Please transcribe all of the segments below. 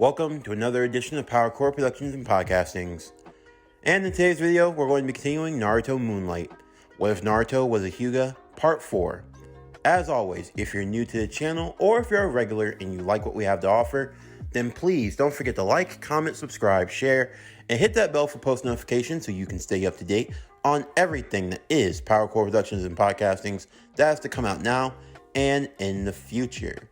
Welcome to another edition of Power Core Productions and Podcastings. And in today's video, we're going to be continuing Naruto Moonlight. What if Naruto was a Hyuga? Part 4. As always, if you're new to the channel, or if you're a regular and you like what we have to offer, then please don't forget to like, comment, subscribe, share, and hit that bell for post notifications so you can stay up to date on everything that is Power Core Productions and Podcastings that has to come out now and in the future.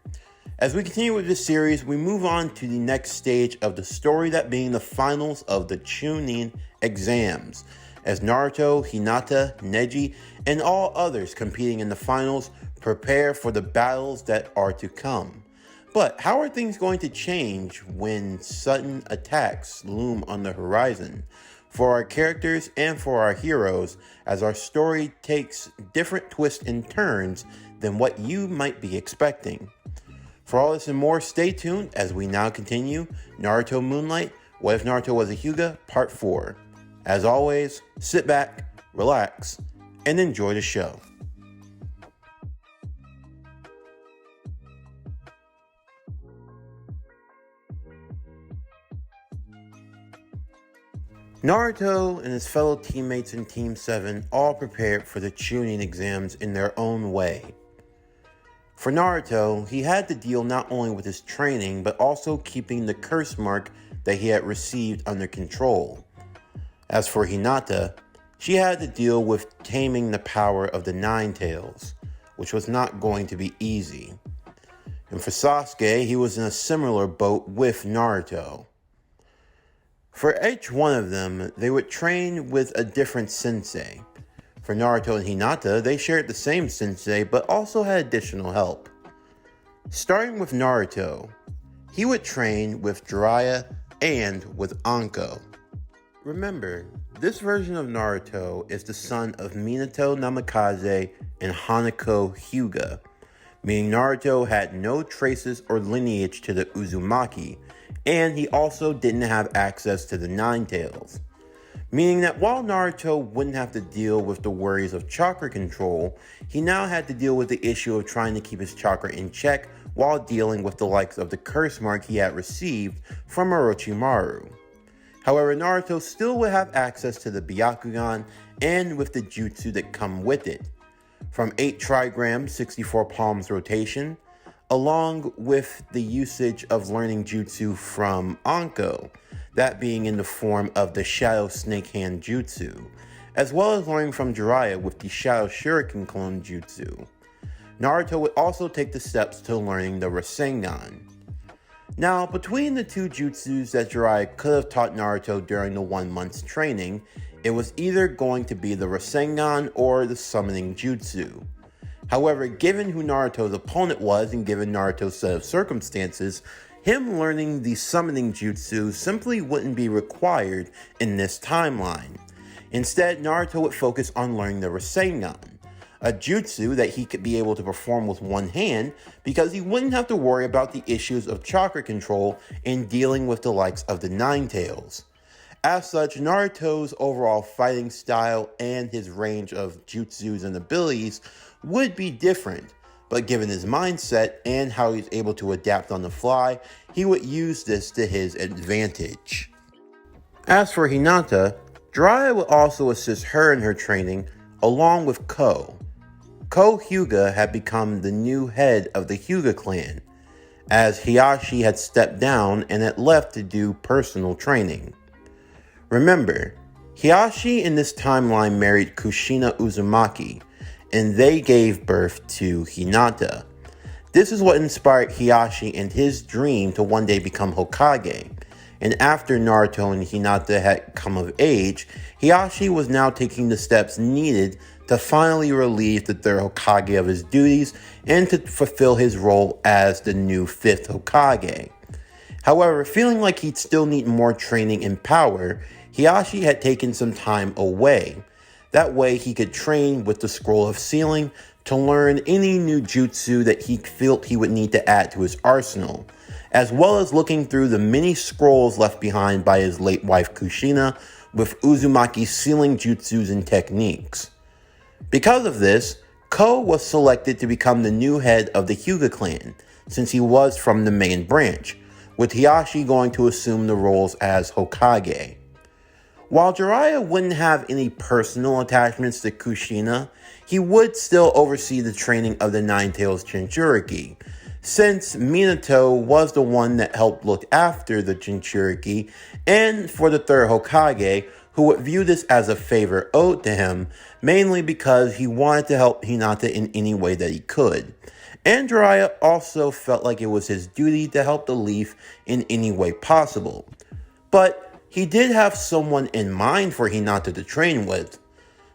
As we continue with this series, we move on to the next stage of the story, that being the finals of the Chunin exams, as Naruto, Hinata, Neji, and all others competing in the finals prepare for the battles that are to come. But how are things going to change when sudden attacks loom on the horizon for our characters and for our heroes, as our story takes different twists and turns than what you might be expecting? For all this and more, stay tuned as we now continue Naruto Moonlight, What if Naruto was a Hyuga? Part 4. As always, sit back, relax, and enjoy the show. Naruto and his fellow teammates in Team 7 all prepared for the Chunin exams in their own way. For Naruto, he had to deal not only with his training, but also keeping the curse mark that he had received under control. As for Hinata, she had to deal with taming the power of the Nine Tails, which was not going to be easy. And for Sasuke, he was in a similar boat with Naruto. For each one of them, they would train with a different sensei. For Naruto and Hinata, they shared the same sensei, but also had additional help. Starting with Naruto, he would train with Jiraiya and with Anko. Remember, this version of Naruto is the son of Minato Namikaze and Hanako Hyuga, meaning Naruto had no traces or lineage to the Uzumaki, and he also didn't have access to the Nine Tails. Meaning that while Naruto wouldn't have to deal with the worries of chakra control, he now had to deal with the issue of trying to keep his chakra in check while dealing with the likes of the curse mark he had received from Orochimaru. However, Naruto still would have access to the Byakugan and with the jutsu that come with it, from 8 trigrams, 64 palms rotation, along with the usage of learning jutsu from Anko, that being in the form of the Shadow Snake Hand Jutsu, as well as learning from Jiraiya with the Shadow Shuriken Clone Jutsu. Naruto would also take the steps to learning the Rasengan. Now, between the two jutsus that Jiraiya could have taught Naruto during the 1 month's training, it was either going to be the Rasengan or the Summoning Jutsu. However, given who Naruto's opponent was and given Naruto's set of circumstances, him learning the Summoning Jutsu simply wouldn't be required in this timeline. Instead, Naruto would focus on learning the Rasengan, a jutsu that he could be able to perform with one hand because he wouldn't have to worry about the issues of chakra control in dealing with the likes of the Nine Tails. As such, Naruto's overall fighting style and his range of jutsus and abilities would be different, but given his mindset and how he's able to adapt on the fly, he would use this to his advantage. As for Hinata, Jiraiya would also assist her in her training along with Ko. Ko Hyuga had become the new head of the Hyuga clan, as Hiashi had stepped down and had left to do personal training. Remember, Hiashi in this timeline married Kushina Uzumaki, and they gave birth to Hinata. This is what inspired Hiashi and his dream to one day become Hokage. And after Naruto and Hinata had come of age, Hiashi was now taking the steps needed to finally relieve the third Hokage of his duties and to fulfill his role as the new 5th Hokage. However, feeling like he'd still need more training and power, Hiashi had taken some time away. That way he could train with the Scroll of Sealing to learn any new jutsu that he felt he would need to add to his arsenal, as well as looking through the many scrolls left behind by his late wife Kushina with Uzumaki's sealing jutsus and techniques. Because of this, Ko was selected to become the new head of the Hyuga clan, since he was from the main branch, with Hiashi going to assume the roles as Hokage. While Jiraiya wouldn't have any personal attachments to Kushina, he would still oversee the training of the Nine-Tails Jinchuriki, since Minato was the one that helped look after the Jinchuriki, and for the third Hokage, who would view this as a favor owed to him, mainly because he wanted to help Hinata in any way that he could. And Jiraiya also felt like it was his duty to help the Leaf in any way possible. But he did have someone in mind for Hinata to train with.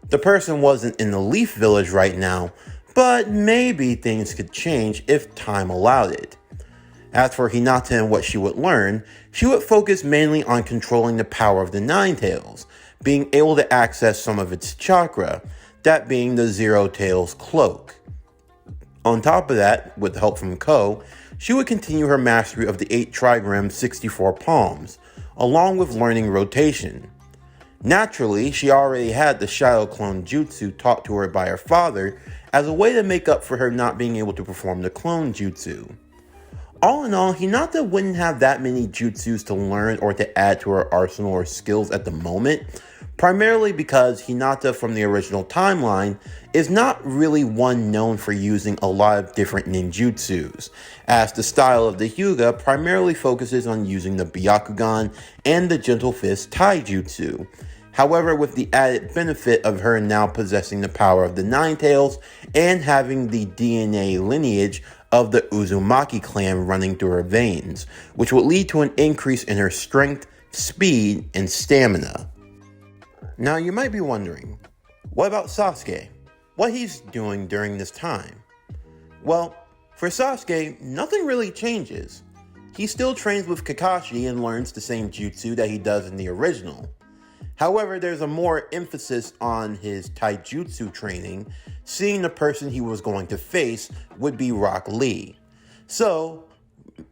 The person wasn't in the Leaf Village right now, but maybe things could change if time allowed it. As for Hinata and what she would learn, she would focus mainly on controlling the power of the Nine-Tails, being able to access some of its chakra, that being the Zero Tails cloak. On top of that, with help from Ko, she would continue her mastery of the 8 trigrams 64 palms, along with learning rotation. Naturally, she already had the Shadow Clone Jutsu taught to her by her father as a way to make up for her not being able to perform the Clone Jutsu. All in all, Hinata wouldn't have that many jutsus to learn or to add to her arsenal or skills at the moment, primarily because Hinata from the original timeline is not really one known for using a lot of different ninjutsus, as the style of the Hyuga primarily focuses on using the Byakugan and the Gentle Fist Taijutsu. However, with the added benefit of her now possessing the power of the Nine-Tails and having the DNA lineage of the Uzumaki clan running through her veins, which would lead to an increase in her strength, speed, and stamina. Now you might be wondering, what about Sasuke? What he's doing during this time? Well, for Sasuke, nothing really changes. He still trains with Kakashi and learns the same jutsu that he does in the original. However, there's a more emphasis on his taijutsu training, seeing the person he was going to face would be Rock Lee. So,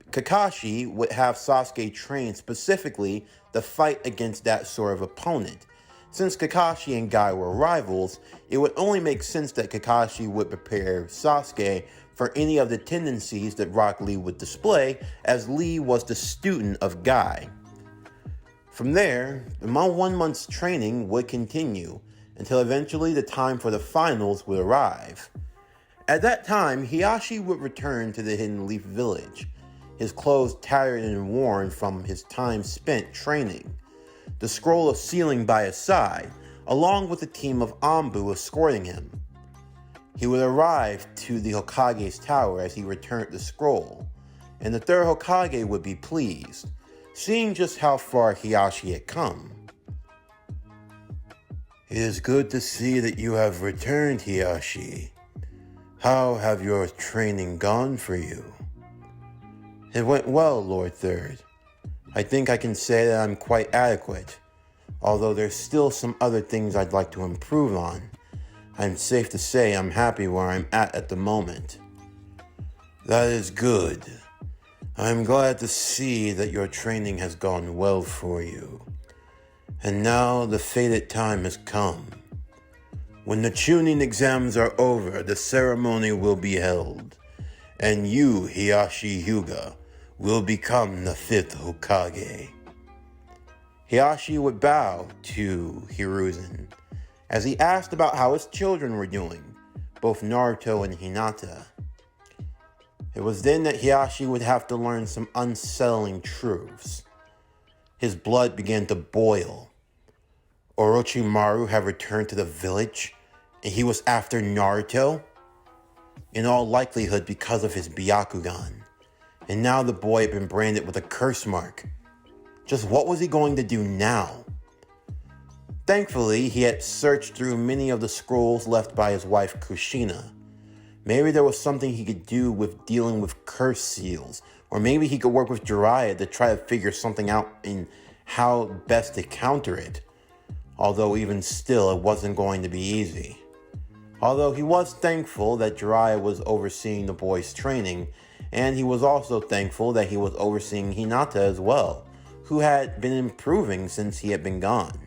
Kakashi would have Sasuke train specifically to fight against that sort of opponent. Since Kakashi and Guy were rivals, it would only make sense that Kakashi would prepare Sasuke for any of the tendencies that Rock Lee would display, as Lee was the student of Guy. From there, the 1 month's training would continue until eventually the time for the finals would arrive. At that time, Hiashi would return to the Hidden Leaf Village, his clothes tattered and worn from his time spent training, the scroll of sealing by his side, along with a team of Anbu escorting him. He would arrive to the Hokage's tower as he returned the scroll, and the third Hokage would be pleased, seeing just how far Hiashi had come. "It is good to see that you have returned, Hiashi. How have your training gone for you?" "It went well, Lord Third. I think I can say that I'm quite adequate, although there's still some other things I'd like to improve on. I'm safe to say I'm happy where I'm at the moment." "That is good. I'm glad to see that your training has gone well for you. And now the fated time has come. When the Chunin exams are over, the ceremony will be held, and you, Hiashi Hyuga, will become the 5th Hokage." Hiashi would bow to Hiruzen as he asked about how his children were doing, both Naruto and Hinata. It was then that Hiashi would have to learn some unsettling truths. His blood began to boil. Orochimaru had returned to the village, and he was after Naruto? In all likelihood because of his Byakugan. And now the boy had been branded with a curse mark. Just what was he going to do now? Thankfully, he had searched through many of the scrolls left by his wife Kushina. Maybe there was something he could do with dealing with curse seals, or maybe he could work with Jiraiya to try to figure something out in how best to counter it. Although even still, it wasn't going to be easy. Although he was thankful that Jiraiya was overseeing the boy's training, and he was also thankful that he was overseeing Hinata as well, who had been improving since he had been gone.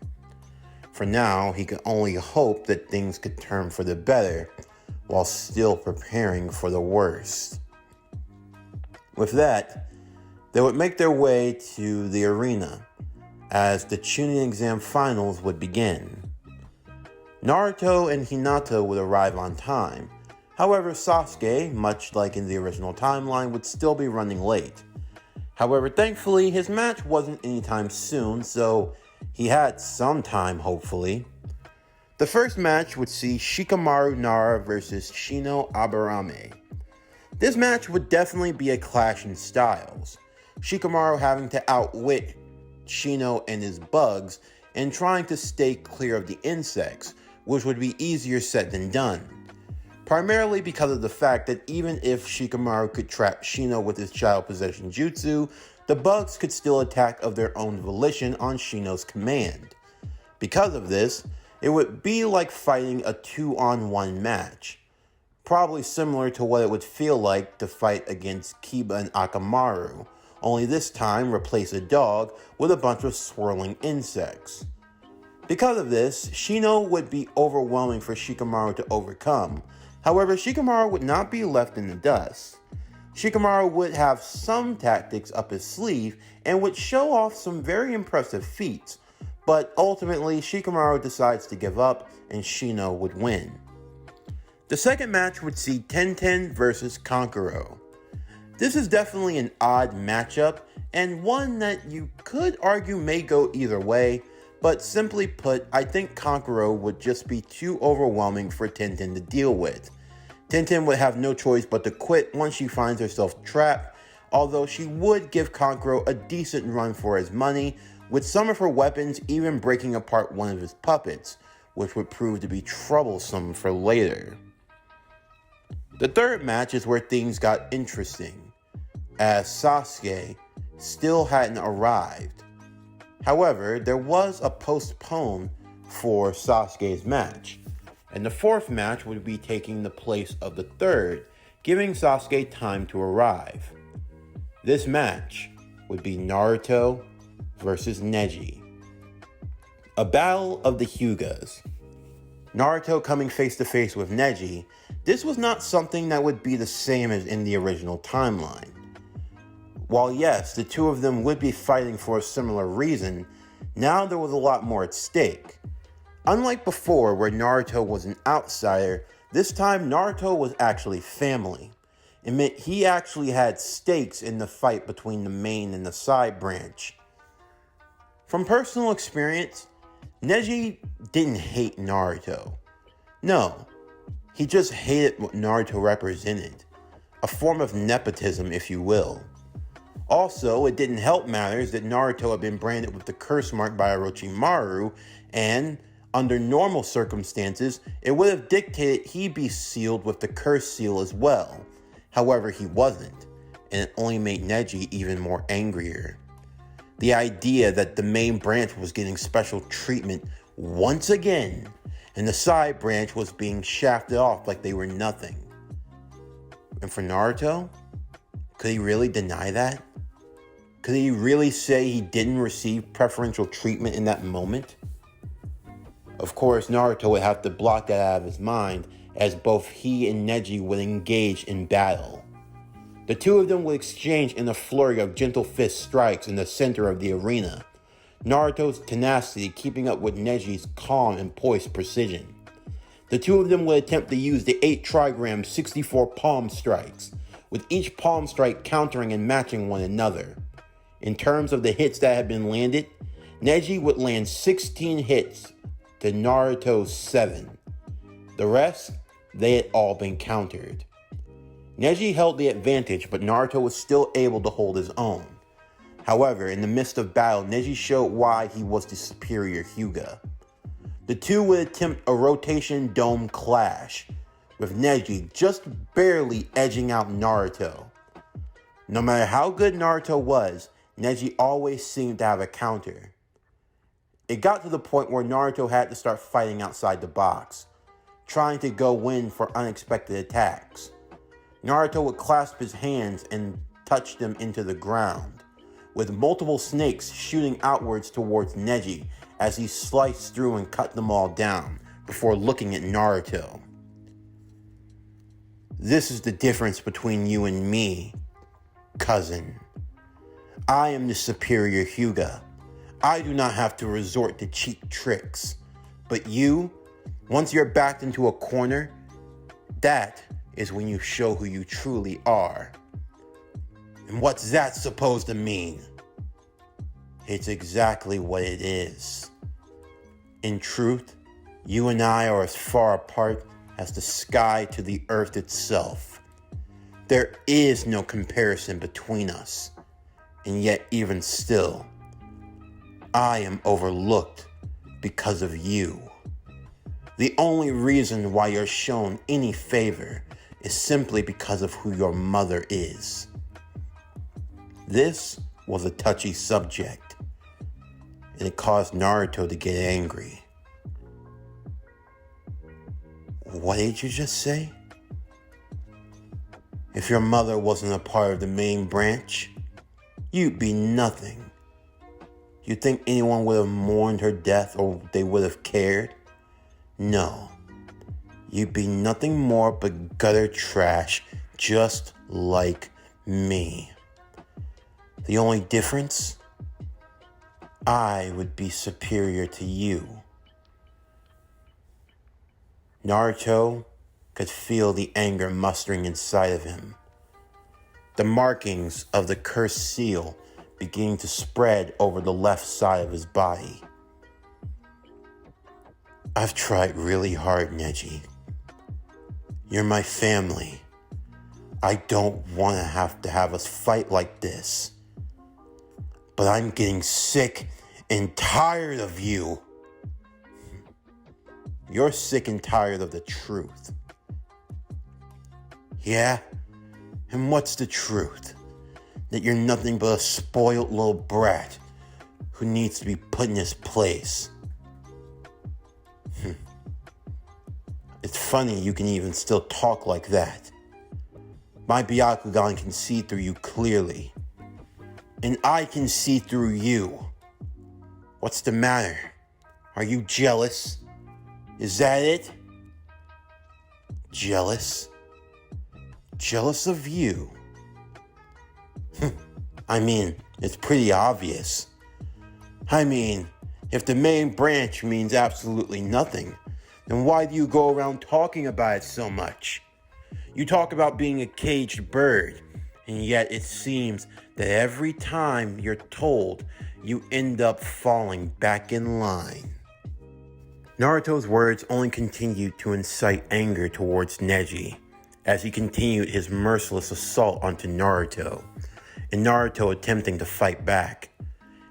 For now, he could only hope that things could turn for the better, while still preparing for the worst. With that, They would make their way to the arena as the Chunin exam finals would begin. Naruto and Hinata would arrive on time. However, Sasuke, much like in the original timeline, would still be running late. However, thankfully, his match wasn't anytime soon, so he had some time, hopefully. The first match would see Shikamaru Nara versus Shino Aburame. This match would definitely be a clash in styles, Shikamaru having to outwit Shino and his bugs and trying to stay clear of the insects, which would be easier said than done. Primarily because of the fact that even if Shikamaru could trap Shino with his child possession jutsu, the bugs could still attack of their own volition on Shino's command. Because of this, it would be like fighting a 2-on-1 match, probably similar to what it would feel like to fight against Kiba and Akamaru, only this time replace a dog with a bunch of swirling insects. Because of this, Shino would be overwhelming for Shikamaru to overcome. However, Shikamaru would not be left in the dust. Shikamaru would have some tactics up his sleeve and would show off some very impressive feats, but ultimately Shikamaru decides to give up and Shino would win. The second match would see Tenten versus Kankuro. This is definitely an odd matchup and one that you could argue may go either way, but simply put, I think Kankuro would just be too overwhelming for Tenten to deal with. Tenten would have no choice but to quit once she finds herself trapped, although she would give Kankuro a decent run for his money, with some of her weapons even breaking apart one of his puppets, which would prove to be troublesome for later. The third match is where things got interesting, as Sasuke still hadn't arrived. However, there was a postpone for Sasuke's match, and the fourth match would be taking the place of the third, giving Sasuke time to arrive. This match would be Naruto versus Neji. A battle of the Hyugas. Naruto coming face to face with Neji, this was not something that would be the same as in the original timeline. While yes, the two of them would be fighting for a similar reason, now there was a lot more at stake. Unlike before, where Naruto was an outsider, this time Naruto was actually family. It meant he actually had stakes in the fight between the main and the side branch. From personal experience, Neji didn't hate Naruto. No, he just hated what Naruto represented. A form of nepotism, if you will. Also, it didn't help matters that Naruto had been branded with the curse mark by Orochimaru, and under normal circumstances, it would have dictated he be sealed with the curse seal as well. However, he wasn't, and it only made Neji even more angrier. The idea that the main branch was getting special treatment once again, and the side branch was being shafted off like they were nothing. And for Naruto, could he really deny that? Could he really say he didn't receive preferential treatment in that moment? Of course, Naruto would have to block that out of his mind, as both he and Neji would engage in battle. The two of them would exchange in a flurry of gentle fist strikes in the center of the arena, Naruto's tenacity keeping up with Neji's calm and poised precision. The two of them would attempt to use the 8 trigram 64 palm strikes, with each palm strike countering and matching one another. In terms of the hits that had been landed, Neji would land 16 hits to Naruto's 7. The rest, they had all been countered. Neji held the advantage, but Naruto was still able to hold his own. However, in the midst of battle, Neji showed why he was the superior Hyuga. The two would attempt a rotation dome clash, with Neji just barely edging out Naruto. No matter how good Naruto was, Neji always seemed to have a counter. It got to the point where Naruto had to start fighting outside the box, trying to go in for unexpected attacks. Naruto would clasp his hands and touch them into the ground, with multiple snakes shooting outwards towards Neji as he sliced through and cut them all down before looking at Naruto. This is the difference between you and me, cousin. I am the superior Hyuga. I do not have to resort to cheap tricks. But you, once you're backed into a corner, that is when you show who you truly are. And what's that supposed to mean? It's exactly what it is. In truth, you and I are as far apart as the sky to the earth itself. There is no comparison between us. And yet, even still, I am overlooked because of you. The only reason why you're shown any favor is simply because of who your mother is. This was a touchy subject, and it caused Naruto to get angry. What did you just say? If your mother wasn't a part of the main branch, you'd be nothing. You think anyone would have mourned her death or they would have cared? No. You'd be nothing more but gutter trash, just like me. The only difference? I would be superior to you. Naruto could feel the anger mustering inside of him. The markings of the cursed seal beginning to spread over the left side of his body. I've tried really hard, Neji. You're my family. I don't want to have us fight like this. But I'm getting sick and tired of you. You're sick and tired of the truth. Yeah? And what's the truth? That you're nothing but a spoiled little brat who needs to be put in his place. It's funny you can even still talk like that. My Byakugan can see through you clearly. And I can see through you. What's the matter? Are you jealous? Is that it? Jealous? Jealous of you? I mean, it's pretty obvious. I mean, if the main branch means absolutely nothing, then why do you go around talking about it so much? You talk about being a caged bird, and yet it seems that every time you're told, you end up falling back in line. Naruto's words only continued to incite anger towards Neji, as he continued his merciless assault onto Naruto, and Naruto attempting to fight back.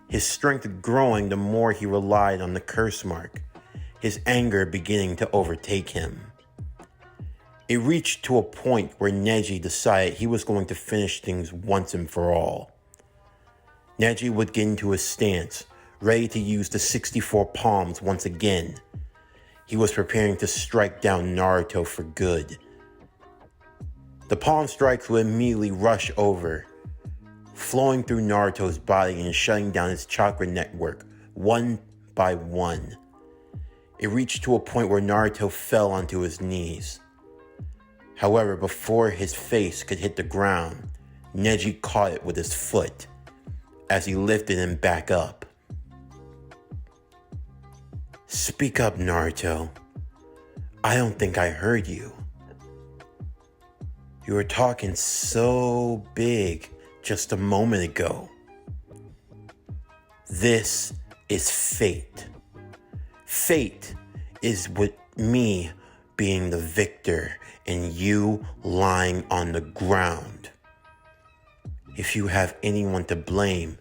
His strength growing the more he relied on the curse mark, his anger beginning to overtake him. It reached to a point where Neji decided he was going to finish things once and for all. Neji would get into his stance, ready to use the 64 palms once again. He was preparing to strike down Naruto for good. The palm strikes would immediately rush over, flowing through Naruto's body and shutting down his chakra network one by one. It reached to a point where Naruto fell onto his knees. However, before his face could hit the ground, Neji caught it with his foot as he lifted him back up. Speak up, Naruto. I don't think I heard you. You were talking so big just a moment ago. This is fate. Fate is with me being the victor and you lying on the ground. If you have anyone to blame,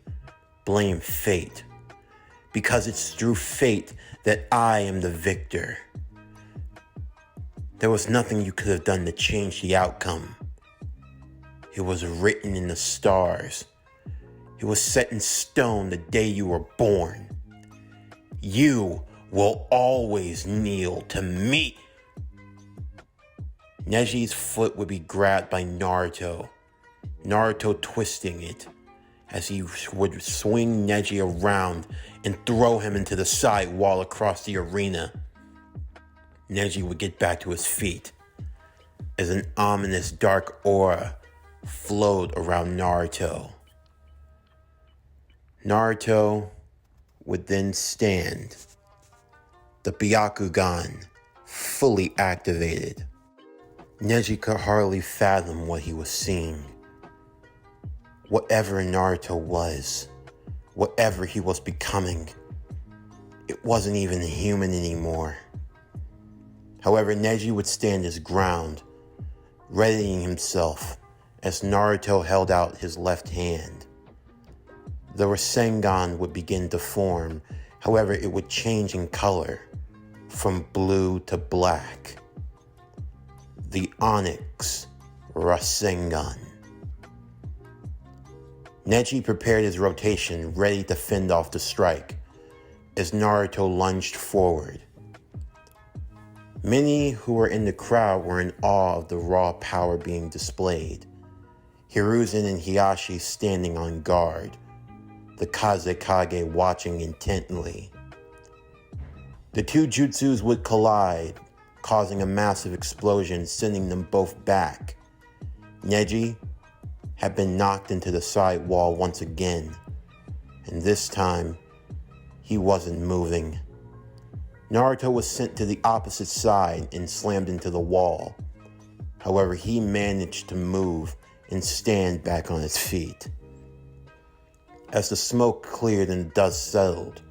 blame fate. Because it's through fate that I am the victor. There was nothing you could have done to change the outcome. It was written in the stars. It was set in stone the day you were born. You will always kneel to me. Neji's foot would be grabbed by Naruto twisting it as he would swing Neji around and throw him into the side wall across the arena. Neji would get back to his feet as an ominous dark aura flowed around Naruto. Naruto would then stand, the Byakugan fully activated. Neji could hardly fathom what he was seeing. Whatever Naruto was, whatever he was becoming, it wasn't even human anymore. However, Neji would stand his ground, readying himself as Naruto held out his left hand. The Rasengan would begin to form, however it would change in color, from blue to black. The Onyx Rasengan. Neji prepared his rotation, ready to fend off the strike, as Naruto lunged forward. Many who were in the crowd were in awe of the raw power being displayed. Hiruzen and Hiashi standing on guard, the Kazekage watching intently. The two jutsus would collide, causing a massive explosion, sending them both back. Neji had been knocked into the side wall once again, and this time, he wasn't moving. Naruto was sent to the opposite side and slammed into the wall. However, he managed to move and stand back on his feet. As the smoke cleared and the dust settled,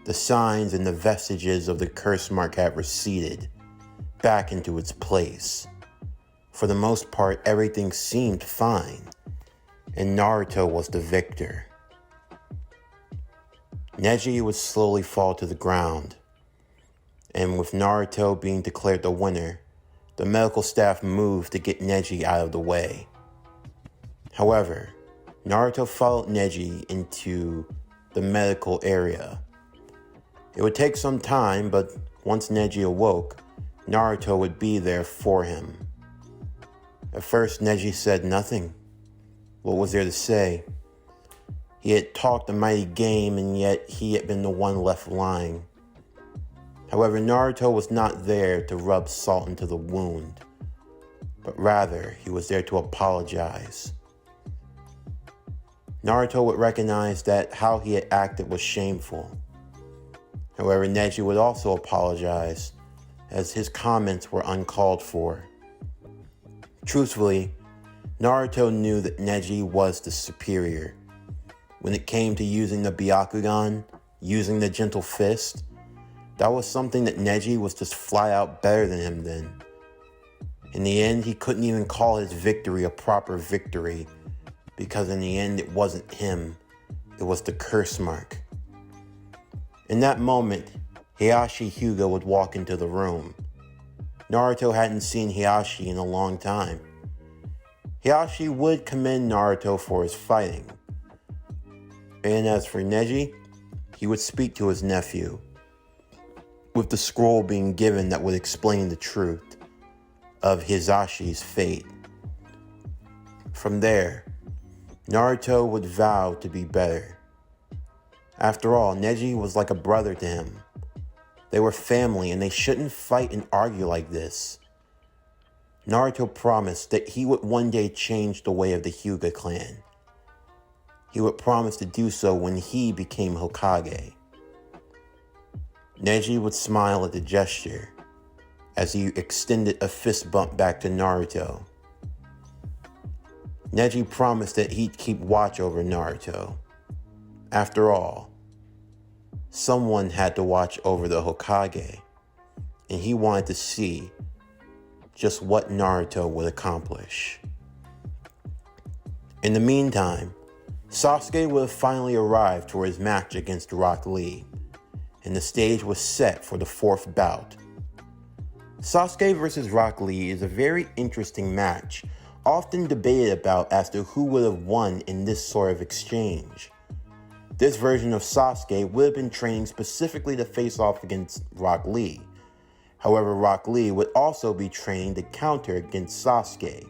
the signs and the vestiges of the curse mark had receded back into its place. For the most part, everything seemed fine, and Naruto was the victor. Neji would slowly fall to the ground, and with Naruto being declared the winner, the medical staff moved to get Neji out of the way. However, Naruto followed Neji into the medical area. It would take some time, but once Neji awoke, Naruto would be there for him. At first, Neji said nothing. What was there to say? He had talked a mighty game, and yet he had been the one left lying. However, Naruto was not there to rub salt into the wound, but rather he was there to apologize. Naruto would recognize that how he had acted was shameful. However, Neji would also apologize, as his comments were uncalled for. Truthfully, Naruto knew that Neji was the superior. When it came to using the Byakugan, using the gentle fist, that was something that Neji was just flat out better than him then. In the end, he couldn't even call his victory a proper victory, because in the end it wasn't him, it was the curse mark. In that moment, Hiashi Hyuga would walk into the room. Naruto hadn't seen Hiashi in a long time. Hiashi would commend Naruto for his fighting. And as for Neji, he would speak to his nephew, with the scroll being given that would explain the truth of Hisashi's fate. From there, Naruto would vow to be better. After all, Neji was like a brother to him. They were family, and they shouldn't fight and argue like this. Naruto promised that he would one day change the way of the Hyuga clan. He would promise to do so when he became Hokage. Neji would smile at the gesture as he extended a fist bump back to Naruto. Neji promised that he'd keep watch over Naruto. After all, someone had to watch over the Hokage, and he wanted to see just what Naruto would accomplish. In the meantime, Sasuke would have finally arrived for his match against Rock Lee, and the stage was set for the fourth bout. Sasuke versus Rock Lee is a very interesting match, often debated about as to who would have won in this sort of exchange. This version of Sasuke would have been training specifically to face off against Rock Lee. However, Rock Lee would also be training to counter against Sasuke.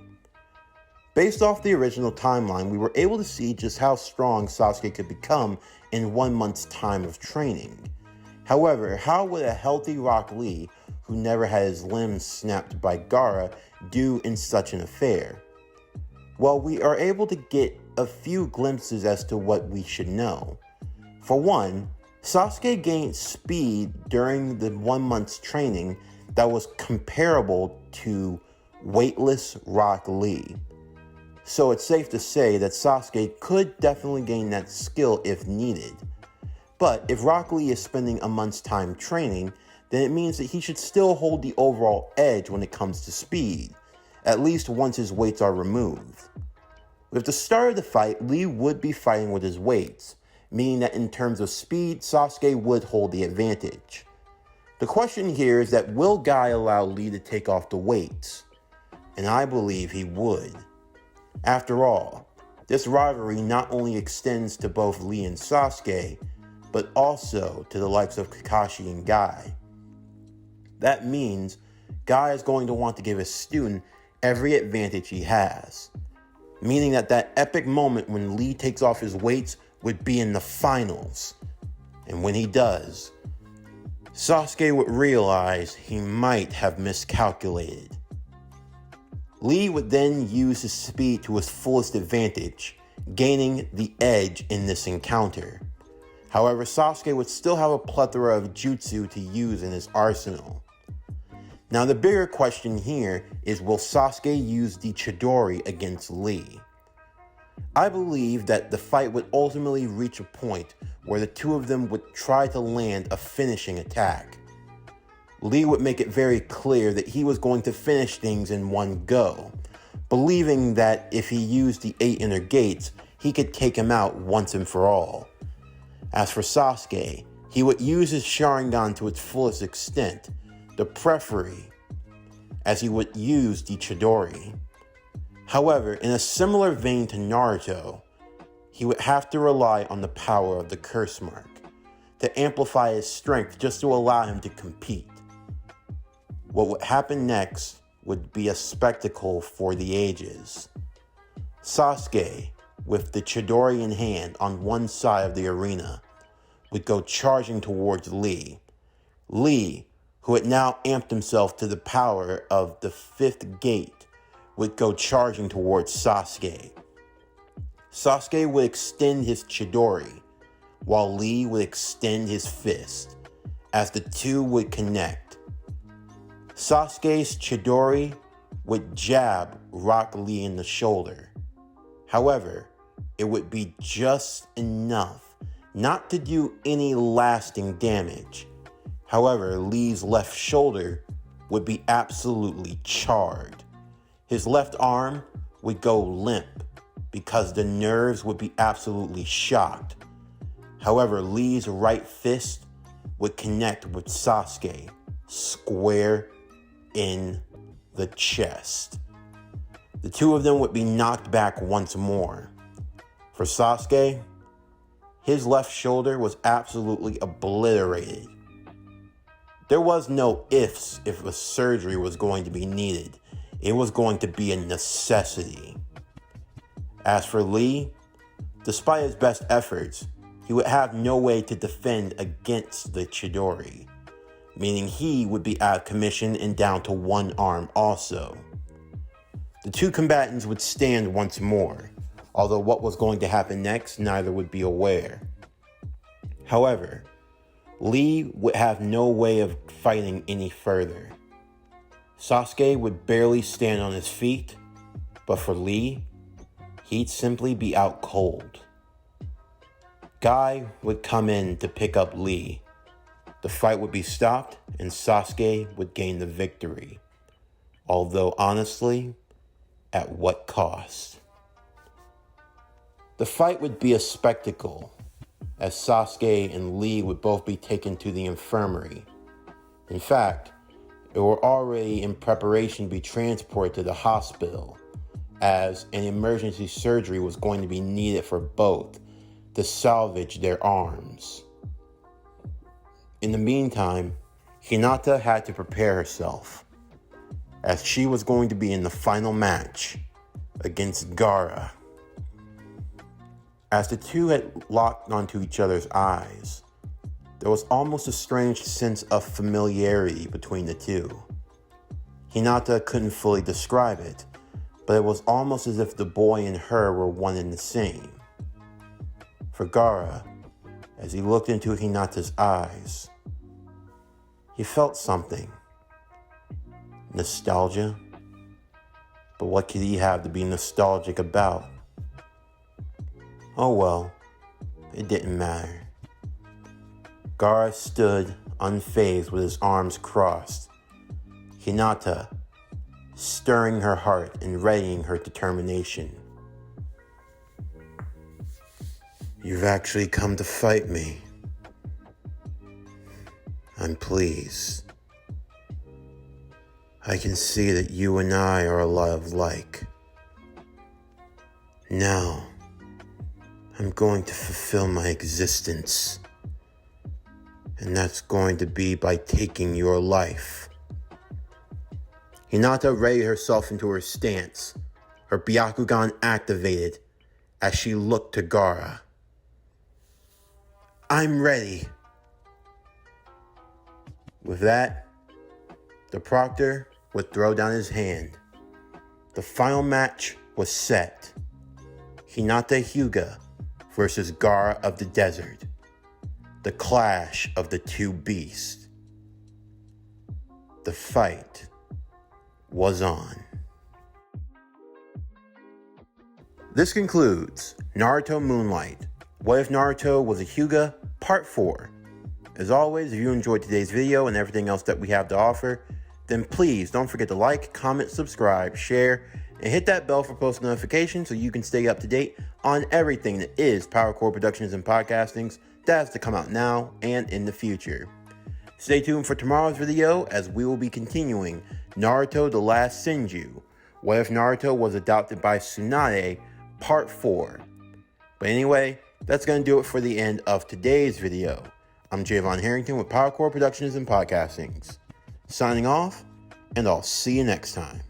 Based off the original timeline, we were able to see just how strong Sasuke could become in 1 month's time of training. However, how would a healthy Rock Lee, who never had his limbs snapped by Gaara, do in such an affair? Well, we are able to get a few glimpses as to what we should know. For one, Sasuke gained speed during the 1 month's training that was comparable to weightless Rock Lee. So it's safe to say that Sasuke could definitely gain that skill if needed. But if Rock Lee is spending a month's time training, then it means that he should still hold the overall edge when it comes to speed, at least once his weights are removed. With the start of the fight, Lee would be fighting with his weights, meaning that in terms of speed, Sasuke would hold the advantage. The question here is that will Guy allow Lee to take off the weights? And I believe he would. After all, this rivalry not only extends to both Lee and Sasuke, but also to the likes of Kakashi and Guy. That means Guy is going to want to give his student every advantage he has, meaning that epic moment when Lee takes off his weights would be in the finals. And when he does, Sasuke would realize he might have miscalculated. Lee would then use his speed to his fullest advantage, gaining the edge in this encounter. However, Sasuke would still have a plethora of jutsu to use in his arsenal. Now the bigger question here is, will Sasuke use the Chidori against Lee? I believe that the fight would ultimately reach a point where the two of them would try to land a finishing attack. Lee would make it very clear that he was going to finish things in one go, believing that if he used the 8 inner gates, he could take him out once and for all. As for Sasuke, he would use his Sharingan to its fullest extent, the Periphery, as he would use the Chidori. However, in a similar vein to Naruto, he would have to rely on the power of the curse mark to amplify his strength just to allow him to compete. What would happen next would be a spectacle for the ages. Sasuke, with the Chidori in hand on one side of the arena, would go charging towards Lee. Lee, who had now amped himself to the power of the 5th gate, would go charging towards Sasuke. Sasuke would extend his Chidori, while Lee would extend his fist, as the two would connect. Sasuke's Chidori would jab Rock Lee in the shoulder. However, it would be just enough not to do any lasting damage. However, Lee's left shoulder would be absolutely charred. His left arm would go limp because the nerves would be absolutely shocked. However, Lee's right fist would connect with Sasuke square in the chest. The two of them would be knocked back once more. For Sasuke, his left shoulder was absolutely obliterated. There was no ifs if a surgery was going to be needed. It was going to be a necessity. As for Lee, despite his best efforts, he would have no way to defend against the Chidori, meaning he would be out of commission and down to one arm also. The two combatants would stand once more, although what was going to happen next, neither would be aware. However, Lee would have no way of fighting any further. Sasuke would barely stand on his feet, but for Lee, he'd simply be out cold. Guy would come in to pick up Lee. The fight would be stopped and Sasuke would gain the victory. Although honestly, at what cost? The fight would be a spectacle, as Sasuke and Lee would both be taken to the infirmary. In fact, they were already in preparation to be transported to the hospital, as an emergency surgery was going to be needed for both to salvage their arms. In the meantime, Hinata had to prepare herself, as she was going to be in the final match against Gaara. As the two had locked onto each other's eyes, there was almost a strange sense of familiarity between the two. Hinata couldn't fully describe it, but it was almost as if the boy and her were one and the same. For Gaara, As he looked into Hinata's eyes, he felt something. Nostalgia? But what could he have to be nostalgic about? Oh well, it didn't matter. Gaara stood unfazed with his arms crossed. Hinata stirring her heart and readying her determination. You've actually come to fight me. I'm pleased. I can see that you and I are a lot alike. Now, I'm going to fulfill my existence. And that's going to be by taking your life. Hinata readied herself into her stance, her Byakugan activated as she looked to Gaara. I'm ready. With that, the proctor would throw down his hand. The final match was set. Hinata Hyuga versus Gaara of the Desert. The clash of the two beasts. The fight was on. This concludes Naruto Moonlight. What if Naruto was a Hyuga? Part 4. As always, if you enjoyed today's video and everything else that we have to offer, then please don't forget to like, comment, subscribe, share, and hit that bell for post notifications so you can stay up to date on everything that is PowerCore Productions and Podcastings that has to come out now and in the future. Stay tuned for tomorrow's video as we will be continuing Naruto The Last Senju. What if Naruto was adopted by Tsunade? Part 4. But anyway, that's going to do it for the end of today's video. I'm Javon Harrington with PowerCore Productions and Podcastings. Signing off, and I'll see you next time.